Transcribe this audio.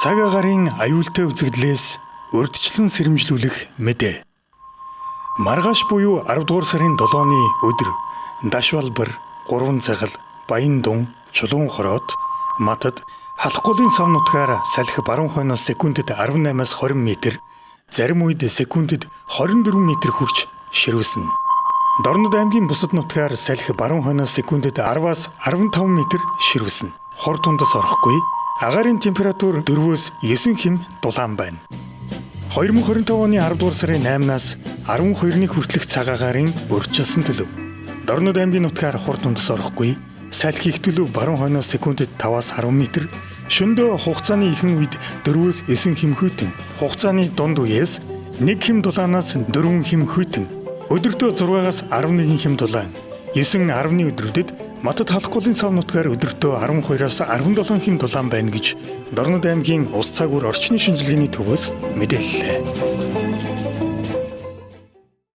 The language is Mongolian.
Цаг агарын аюултай үзэгдлээс урьдчилан сэрэмжлүүлэх мэдээ. Маргааш буюу 10 дугаар сарын 7-ны өдөр Дашвалбар, Гурван цагал, Баяндун, Чулуун хороот, Матад халахгүй сав нутгаар салхи баруун хойноос секундэд 18-аас 20 м, зарим үед секундэд 24 м хүрч ширвэсэн. Дорнод аймгийн бусад нутгаар салхи баруун хойноос секундэд 10-аас 15 м ширвэсэн. Хор тундас орохгүй. Агаарын температур 4-өөс 9 хэм дулаан байна. 2025 оны 10 дугаар сарын 8-наас 12-ны хүртэлх цаг агаарын урьдчилсан төлөв. Дорнод аймгийн нутгаар хор тундас орохгүй. Салхи их төлөв баруун хойноос секундэд 5-аас 10 м, шөнөдөө хугацааны ихэнх үед 4-өөс 9 хэм хүйтэн, хугацааны дунд үеэс 1 хэм дулаанаас 4 хэм хүйтэн, өдөртөө 6-аас 11 хэм дулаан, 9-10-ны өдрүүдэд Матад халахгүй сав нутгаар өдөртөө 12-аас 17 хэм дулаан байна гэж Дорнод аймгийн Ус цаг үр орчны шинжилгээний төвөөс мэдээллээ.